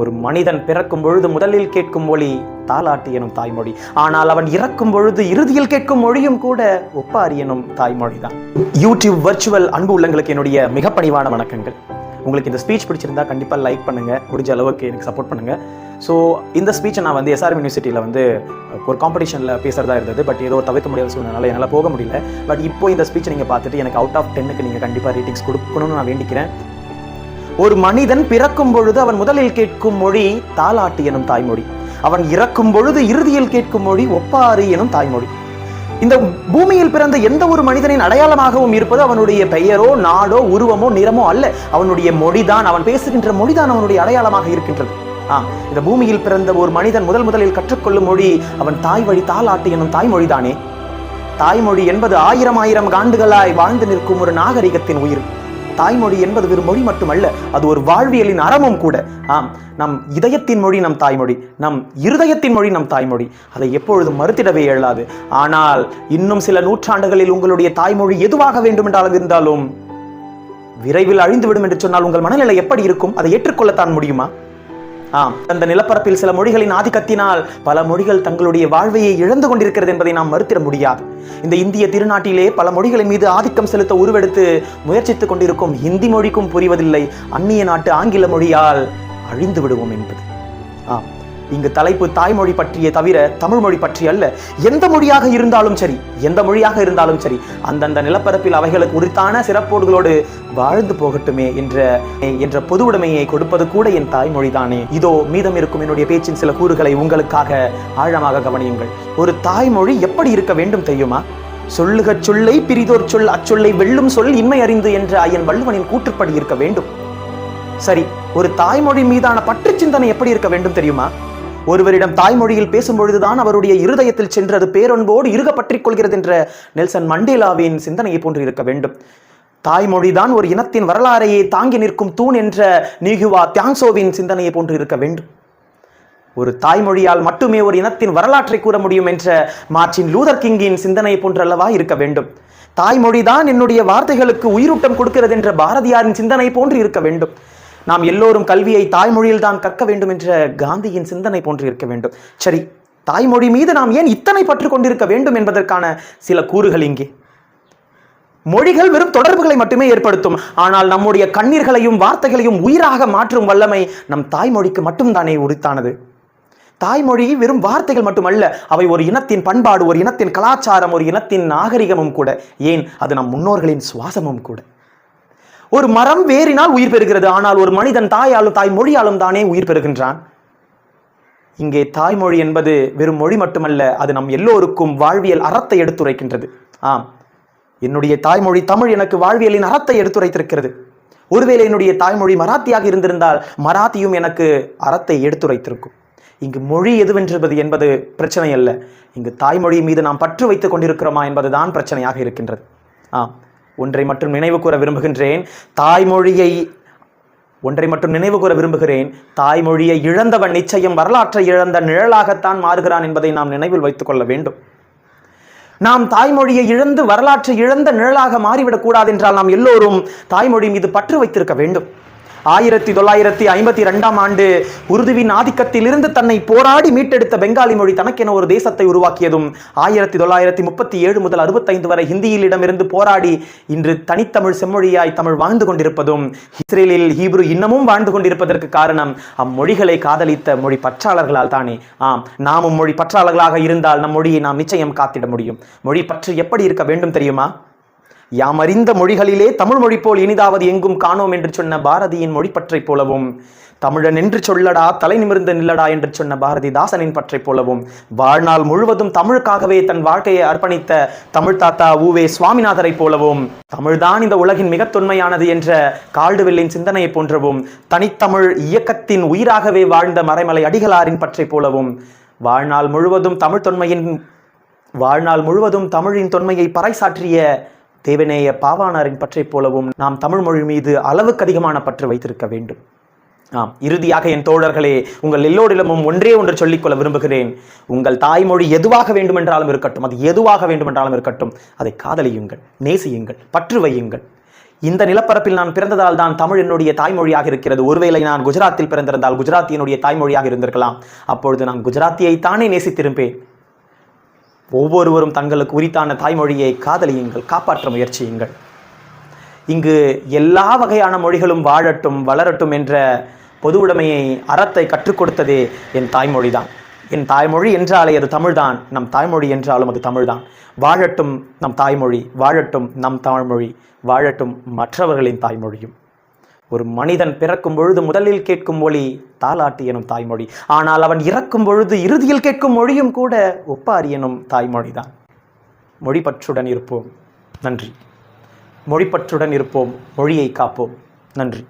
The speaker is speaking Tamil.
ஒரு மனிதன் பிறக்கும் பொழுது முதலில் கேட்கும் மொழி தாலாட்டு எனும் தாய்மொழி. ஆனால் அவன் இறக்கும் பொழுது இறுதியில் கேட்கும் மொழியும் கூட ஒப்பாரி எனும் தாய்மொழி தான். யூடியூப் வர்ச்சுவல் அன்பு உள்ளங்களுக்கு என்னுடைய மிக பணிவான வணக்கங்கள். உங்களுக்கு இந்த ஸ்பீச் பிடிச்சிருந்தா கண்டிப்பாக லைக் பண்ணுங்க, முடிஞ்ச அளவுக்கு எனக்கு சப்போர்ட் பண்ணுங்க. ஸோ இந்த ஸ்பீச்சை நான் எஸ்ஆர்எம் யூனிவர்சிட்டியில் ஒரு காம்படிஷனில் பேசுகிறதா இருந்தது. பட் ஏதோ தவிர்க்க முடியாத சூழ்நிலை என்னால் போக முடியல. பட் இப்போ இந்த ஸ்பீச்சை நீங்கள் பார்த்துட்டு எனக்கு அவுட் ஆஃப் 10க்கு நீங்கள் கண்டிப்பாக ரேட்டிங்ஸ் கொடுக்கணும்னு நான் வேண்டிக்கிறேன். ஒரு மனிதன் பிறக்கும் பொழுது அவன் முதலில் கேட்கும் மொழி தாலாட்டு எனும் தாய்மொழி. அவன் இறக்கும் பொழுது இறுதியில் கேட்கும் மொழி ஒப்பாரி எனும் தாய்மொழி. இந்த பூமியில் பிறந்த எந்த ஒரு மனிதனின் அடையாளமாகவும் இருப்பது அவனுடைய பெயரோ நாடோ உருவமோ நிறமோ அல்ல, அவனுடைய மொழிதான். அவன் பேசுகின்ற மொழிதான் அவனுடைய அடையாளமாக இருக்கின்றது. இந்த பூமியில் பிறந்த ஒரு மனிதன் முதலில் கற்றுக்கொள்ளும் மொழி அவன் தாய் வழி தாலாட்டு எனும் தாய்மொழிதானே. தாய்மொழி என்பது ஆயிரம் ஆண்டுகளாய் வாழ்ந்து நிற்கும் ஒரு நாகரிகத்தின் உயிர். தாய்மொழி என்பது வெறும் மொழி மட்டுமல்ல, அது ஒரு வாழ்வியலின் அறமும் கூட. நம் இதயத்தின் மொழி நம் தாய்மொழி, நம் இருதயத்தின் மொழி நம் தாய்மொழி. அதை எப்பொழுதும் மறுத்திடவே இயலாது. ஆனால் இன்னும் சில நூற்றாண்டுகளில் உங்களுடைய தாய்மொழி எதுவாக வேண்டும் என்றாலும் இருந்தாலும் விரைவில் அழிந்துவிடும் என்று சொன்னால் உங்கள் மனநிலை எப்படி இருக்கும்? அதை ஏற்றுக்கொள்ளத்தான் முடியுமா? அந்த நிலப்பரப்பில் சில மொழிகளின் ஆதிக்கத்தினால் பல மொழிகள் தங்களுடைய வாழ்வையை இழந்து கொண்டிருக்கிறது என்பதை நாம் மறுத்திட முடியாது. இந்த இந்திய திருநாட்டிலே பல மொழிகளின் மீது ஆதிக்கம் செலுத்த உருவெடுத்து முயற்சித்துக் கொண்டிருக்கும் ஹிந்தி மொழிக்கும் புரிவதில்லை அந்நிய நாட்டு ஆங்கில மொழியால் அழிந்து விடுவோம் என்பது. இங்கு தலைப்பு தாய்மொழி பற்றிய தவிர தமிழ் மொழி பற்றி அல்ல. எந்த மொழியாக இருந்தாலும் சரி அந்தந்த நிலப்பரப்பில் அவைகளுக்கு உரித்தான சிறப்போடுகளோடு வாழ்ந்து போகட்டுமே என்ற பொது உடைமையை கொடுப்பது கூட என் தாய்மொழி தானே. இதோ மீதம் இருக்கும் என்னுடைய பேச்சின் சில கூறுகளை உங்களுக்காக ஆழமாக கவனியுங்கள். ஒரு தாய்மொழி எப்படி இருக்க வேண்டும் தெரியுமா? சொல்லுக சொல்லை பிரிதோர் சொல் அச்சொல்லை வெல்லும் சொல் இன்மை அறிந்து என்ற ஐயன் வள்ளுவனின் கூற்றுப்படி இருக்க வேண்டும். சரி, ஒரு தாய்மொழி மீதான பற்று சிந்தனை எப்படி இருக்க வேண்டும் தெரியுமா? ஒருவரிடம் தாய்மொழியில் பேசும் பொழுதுதான் அவருடைய இருதயத்தில் சென்று அது பேரொன்போடு இறுக பற்றிக் கொள்கிறது என்ற நெல்சன் மண்டேலாவின் சிந்தனையை போன்று இருக்க வேண்டும். தாய்மொழிதான் ஒரு இனத்தின் வரலாறையே தாங்கி நிற்கும் தூண் என்ற நிகுவா தியாங்சோவின் சிந்தனையை போன்று இருக்க வேண்டும். ஒரு தாய்மொழியால் மட்டுமே ஒரு இனத்தின் வரலாற்றை கூற முடியும் என்ற மார்ட்டின் லூதர் கிங்கின் சிந்தனையை போன்று அல்லவா இருக்க வேண்டும். தாய்மொழிதான் என்னுடைய வார்த்தைகளுக்கு உயிரூட்டம் கொடுக்கிறது என்ற பாரதியாரின் சிந்தனை போன்று இருக்க வேண்டும். நாம் எல்லோரும் கல்வியை தாய்மொழியில் தான் கற்க வேண்டும் என்ற காந்தியின் சிந்தனை போன்று இருக்க வேண்டும். சரி, தாய்மொழி மீது நாம் ஏன் இத்தனை பற்று கொண்டிருக்க வேண்டும் என்பதற்கான சில கூறுகள் இங்கே. மொழிகள் வெறும் தொடர்புகளை மட்டுமே ஏற்படுத்தும். ஆனால் நம்முடைய கண்ணீர்களையும் வார்த்தைகளையும் உயிராக மாற்றும் வல்லமை நம் தாய்மொழிக்கு மட்டும்தானே உரித்தானது. தாய்மொழி வெறும் வார்த்தைகள் மட்டுமல்ல, அவை ஒரு இனத்தின் பண்பாடு, ஒரு இனத்தின் கலாச்சாரம், ஒரு இனத்தின் நாகரிகமும் கூட. ஏன், அது நம் முன்னோர்களின் சுவாசமும் கூட. ஒரு மரம் வேரினால் உயிர் பெறுகிறது, ஆனால் ஒரு மனிதன் தாயாலும் தாய்மொழியாலும் தானே உயிர் பெறுகின்றான். இங்கே தாய்மொழி என்பது வெறும் மொழி மட்டுமல்ல, அது நம் எல்லோருக்கும் வாழ்வியல் அறத்தை எடுத்துரைக்கின்றது. என்னுடைய தாய்மொழி தமிழ் எனக்கு வாழ்வியலின் அறத்தை எடுத்துரைத்திருக்கிறது. ஒருவேளை என்னுடைய தாய்மொழி மராத்தியாக இருந்திருந்தால் மராத்தியும் எனக்கு அறத்தை எடுத்துரைத்திருக்கும். இங்கு மொழி எதுவென்றது என்பது பிரச்சனை அல்ல, இங்கு தாய்மொழி மீது நாம் பற்று வைத்துக் கொண்டிருக்கிறோமா என்பதுதான் பிரச்சனையாக இருக்கின்றது. ஒன்றை மட்டும் நினைவு கூற விரும்புகின்றேன், தாய்மொழியை இழந்தவன் நிச்சயம் வரலாற்றை இழந்த நிழலாகத்தான் மாறுகிறான் என்பதை நாம் நினைவில் வைத்துக் கொள்ள வேண்டும். நாம் தாய்மொழியை இழந்து வரலாற்றை இழந்த நிழலாக மாறிவிடக் கூடாது என்றால் நாம் எல்லோரும் தாய்மொழி மீது பற்று வைத்திருக்க வேண்டும். 1952ஆம் ஆண்டு உருதுவின் ஆதிக்கத்தில் இருந்து தன்னை போராடி மீட்டெடுத்த பெங்காலி மொழி தனக்கென ஒரு தேசத்தை உருவாக்கியதும் 1937 முதல் 65 வரை ஹிந்தியில் இடமிருந்து போராடி இன்று தனித்தமிழ் செம்மொழியாய் தமிழ் வாழ்ந்து கொண்டிருப்பதும், இஸ்ரேலில் ஹீப்ரு இன்னமும் வாழ்ந்து கொண்டிருப்பதற்கு காரணம் அம்மொழிகளை காதலித்த மொழி பற்றாளர்களால் தானே. நாமும் மொழி பற்றாளர்களாக இருந்தால் நம் மொழியை நாம் நிச்சயம் காத்திட முடியும். மொழி பற்று எப்படி இருக்க வேண்டும் தெரியுமா? யாம் அறிந்த மொழிகளிலே தமிழ் மொழி போல் இனிதாவது எங்கும் காணோம் என்று சொன்ன பாரதியின் மொழி பற்றை போலவும், தமிழன் என்று சொல்லடா தலை நிமிர்ந்து நில்லடா என்று சொன்ன பாரதிதாசனின் பற்றை போலவும், வாழ்நாள் முழுவதும் தமிழுக்காகவே தன் வாழ்க்கையை அர்ப்பணித்த தமிழ் தாத்தா உவே சுவாமிநாதரை போலவும், தமிழ்தான் இந்த உலகின் மிக தொன்மையானது என்ற கால்டுவெல்லின் சிந்தனையை போன்றவும், தனித்தமிழ் இயக்கத்தின் உயிராகவே வாழ்ந்த மறைமலை அடிகளாரின் பற்றை போலவும், வாழ்நாள் முழுவதும் தமிழின் தொன்மையை பறைசாற்றிய தேவநேய பாவாணரின் பற்றை போலவும் நாம் தமிழ் மொழி மீது அளவுக்கு அதிகமான பற்று வைத்திருக்க வேண்டும். இறுதியாக என் தோழர்களே, உங்கள் எல்லோரிடமும் ஒன்றே ஒன்று சொல்லிக்கொள்ள விரும்புகிறேன். உங்கள் தாய்மொழி எதுவாக வேண்டுமென்றாலும் இருக்கட்டும், அதை காதலியுங்கள், நேசியுங்கள், பற்று வையுங்கள். இந்த நிலப்பரப்பில் நான் பிறந்ததால் தான் தமிழ் என்னுடைய தாய்மொழியாக இருக்கிறது. ஒருவேளை நான் குஜராத்தில் பிறந்திருந்தால் குஜராத்தி என்னுடைய தாய்மொழியாக இருந்திருக்கலாம். அப்பொழுது நான் குஜராத்தியை தானே நேசித்திருப்பேன். ஒவ்வொருவரும் தங்களுக்கு உரித்தான தாய்மொழியை காதலியுங்கள், காப்பாற்ற முயற்சியுங்கள். இங்கு எல்லா வகையான மொழிகளும் வாழட்டும் வளரட்டும் என்ற பொது உடைமையை அறத்தை கற்றுக் கொடுத்ததே என் தாய்மொழிதான். என் தாய்மொழி என்றாலே அது தமிழ்தான். நம் தாய்மொழி என்றாலும் அது தமிழ்தான். வாழட்டும் நம் தாய்மொழி, வாழட்டும் நம் தாய்மொழி, வாழட்டும் மற்றவர்களின் தாய்மொழியும். ஒரு மனிதன் பிறக்கும் பொழுது முதலில் கேட்கும் மொழி தாலாட்டு எனும் தாய்மொழி. ஆனால் அவன் இறக்கும் பொழுது இறுதியில் கேட்கும் மொழியும் கூட ஒப்பாரி எனும் தாய்மொழிதான். மொழிப்பற்றுடன் இருப்போம். நன்றி. மொழிப்பற்றுடன் இருப்போம். மொழியை காப்போம். நன்றி.